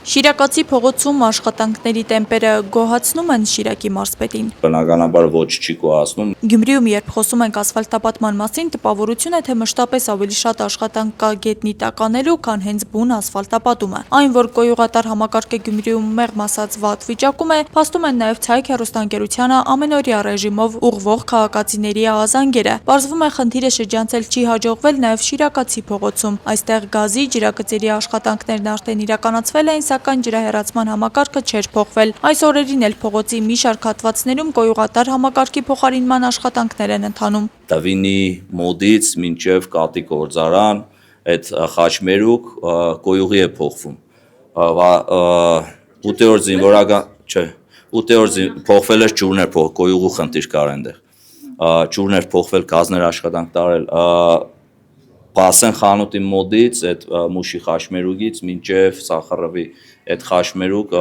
Շիրակացի փողոցում աշխատանքների տեմպերը գոհացնում են Շիրակի մարզպետին։ Բնականաբար ոչ չի գոհացնում։ Գյումրիում երբ խոսում ենք ասֆալտապատման մասին, տպավորություն է, թե մշտապես ավելի շատ աշխատանք կա գետնի տակ անելու, քան հենց բուն ասֆալտապատումը։ Այն, որ կոյուղատար համակարգը Գյումրիում մեղմ ասած վատ վիճակում է, փաստում են նաև Ցայք հեռուստաընկերությանը ամենօրյա ռեժիմով ուղղվող քաղաքացիների ահազանգերը։ Պարզվում է, խնդիրը շրջանցել չի հաջողվել նաև Շիրակացի փողոցում։ Այստեղ գազի, ջրագծերի աշխատանքներն արդեն իրականացվել էին, սակայն ջրահեռացման համակարգը չէր փոխվել։ Այս օրերին էլ փողոցի մի շարք հատվածներում կոյուղատար համակարգի փոխարինման աշխատանքներ են ընթանում։ Տավինի մոդից մինչև Կատի գործարան, այդ խաչմերուկ կոյուղի է փոխվում։ 8-րդ զինվորական, չէ, 8-րդ փոխվել է ջուրներ, կոյուղու խնդիր կար այնտեղ։ Ջուրներ փոխվել, գազներ աշխատանք տարել։ Պասեն խանութի մոդից, այդ մուշի խաչմերուկից մինչև Սախարովի այդ խաչմերուկ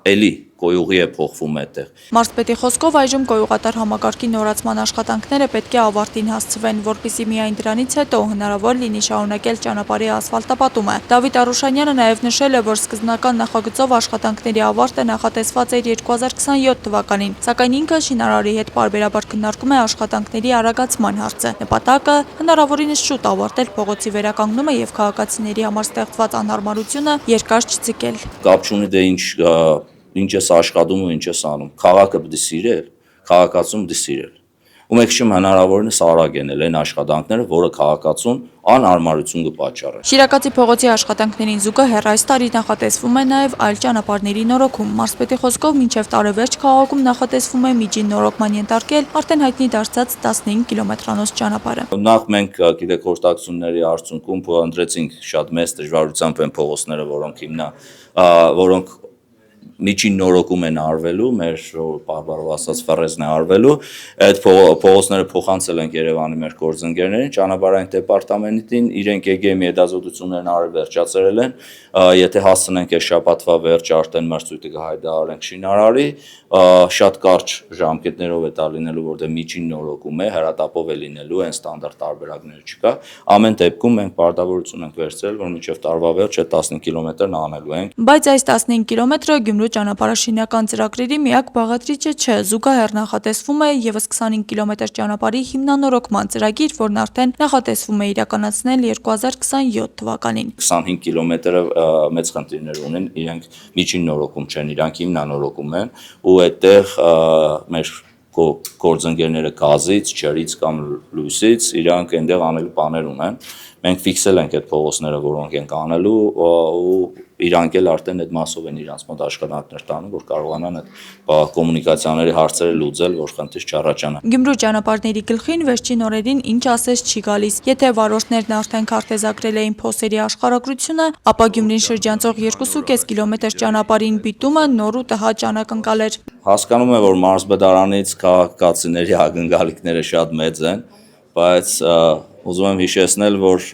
էլի կոյուղի է փոխվում այդտեղ։ Մարզպետի խոսքով այժմ կոյուղատար համակարգի նորացման աշխատանքները պետք է ավարտին հասցվեն, որպեսզի միայն դրանից հետո հնարավոր լինի շարունակել ճանապարհի ասֆալտապատումը։ Դավիթ Արուշանյանը նաև նշել է, որ սկզբնական նախագծով աշխատանքների ավարտը նախատեսված էր 2027 թվականին, սակայն ինքը շինարարի հետ պարբերաբար քննարկում է աշխատանքների արագացման հարցը։ Նպատակը հնարավորինս շուտ ավարտել փողոցի վերականգնումը եւ քաղաքացիների համար ստեղծված անհարմարությունը երկար չձգել։ Կապ չունի դե ինչ ես աշխատում ու ինչ ես անում։ Քաղաքը պետք է սիրել, քաղաքացուն պետք է սիրել։ Ու մեկ չեմ հնարավորինս արագ ենել այն աշխատանքները, որը քաղաքացուն անհարմարություն կպատճառի։ Շիրակացի փողոցի աշխատանքներին զուգահեռ այս տարի նախատեսվում է նաև այլ ճանապարհների նորոգում։ Մարզպետի խոսքով մինչև տարեվերջ քաղաքում նախատեսվում է միջին նորոգման ենթարկել արդեն հայտնի դարձած 15 կիլոմետրանոց ճանապարհը։ Նախ մենք գիտեք խորհրդակցությունների արդյունքում ընտրեցինք շատ մեծ դժվարությամբ են փողոցները, որոնք միջին նորոգում են արվելու, մեր բարբառով ասած ֆռեզն է արվելու, այդ փողոցները փոխանցել ենք Երևանի մեր գործընկերներին, ճանապարհային դեպարտամենտին, իրենք ԵԳՄ հետազոտություններն արել վերջացրել են, եթե հասցնենք այս շաբաթվա վերջ արդեն մրցույթը կհայտարարենք շինարարի, շատ կարճ ժամկետներով է դա լինելու, որտեղ միջին նորոգում է, հրատապով է լինելու, այն ստանդարտ տարբերակներ չկա, ամեն դեպքում մենք պարտավորություն ենք վերցրել, որ մինչև տարվա վերջ այդ 15 կիլոմետրն անելու ենք։ Բայց այս 15 կիլոմետրը Գյումրու ճանապարհաշինական ծրագրերի միակ բաղադրիչը չէ, զուգահեռ նախատեսվում է ևս 25 կիլոմետր ճանապարհի հիմնանորոգման ծրագիր, որն արդեն նախատեսվում է իրականացնել 2027 թվականին։ 25 կիլոմետրը մեծ խնդիրներ ունեն, իրենք միջին նորոգում չեն, իրանք հիմնանորոգում են ու այդտեղ մեր գործընկերները գազից, ջրից կամ լույսից իրանք այնտեղ անելու բաներ ունեն։ Մենք ֆիքսել ենք այդ փողոցները, որոնք ենք անելու ու իրանք էլ արդեն այդ մասով են իրանց մոտ աշխատանքներ տանում, որ կարողանան այդ կոմունիկացիաների հարցերը լուծել, որ խնդիր չառաջանա։ Գյումրու ճանապարհների գլխին վերջին օրերին ինչ ասես չի գալիս։ Եթե վարորդներն արդեն քարտեզագրել էին փոսերի աշխարհագրությունը, ապա Գյումրին շրջանցող 2.5 կիլոմետր ճանապարհին բիտումը նոր ու տհաճ անակնկալ էր։ Հասկանում եմ, որ մարզպետարանից քաղաքացիների ակնկալիքները շատ մեծ են, բայց ուզում եմ հիշեցնել, որ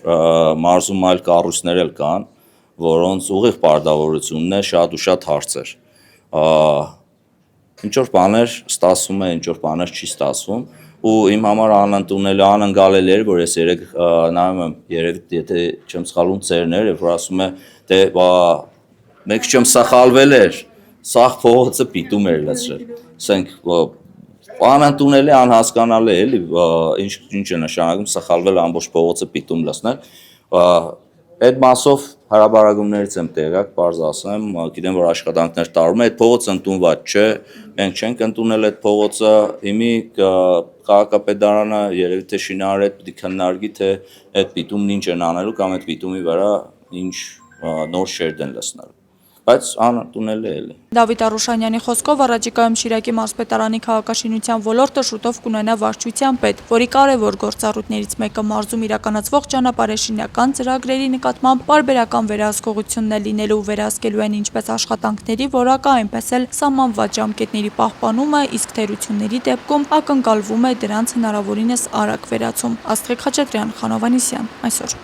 մարզում այլ կառույցներ էլ կան, որոնց ուղիղ պարտավորությունն է շատ ու շատ հարցեր։ Ինչ որ բաներ ստացվում է, ինչ որ բաներ չի ստացվում, ու իմ համար անընկալելի էր, որ ես երեք նայում եմ, երեք եթե չեմ սխալվում ծերներ, երբ որ ասում է, դե մեկ չեմ սխալվել էր, սաղ փողոցը պիտում էր լցրել։ Ասենք անընդունելի, անհասկանալի էլի, ինչ է նշանակում սխալվել ամբողջ փողոցը պիտում լցնել։ Այդ մասով հարաբերակումներից եմ տեղյակ, պարզ ասեմ, գիտեմ, որ աշխատանքներ տարվում է, այդ փողոցը ընդունված չէ, մենք չենք ընդունել այդ փողոցը, հիմի քաղաքապետարանը երևի թե շինարարը պետք է քննարկի, թե այդ պիտումն ինչ են անելու կամ այդ պիտումի վրա ինչ նոր շերտ են լցնելու։ Բայց անընդունելի է էլի։ Դավիթ Արուշանյանի խոսքով առաջիկայում Շիրակի մարզպետարանի քաղաքաշինության ոլորտը շուտով կունենա վարչության պետ, որի կարևոր գործառույթներից մեկը մարզում իրականացվող ճանապարհաշինական ծրագրերի նկատմամբ պարբերական վերահսկողությունն է լինելու, վերահսկելու են ինչպես աշխատանքների որակը, այնպես էլ սահմանված ժամկետների պահպանումը, իսկ թերությունների դեպքում ակնկալվում է դրանց հնարավորինս արագ վերացում։ Աստղիկ Խաչատրյան, Խանով Անիսյան, այսօր։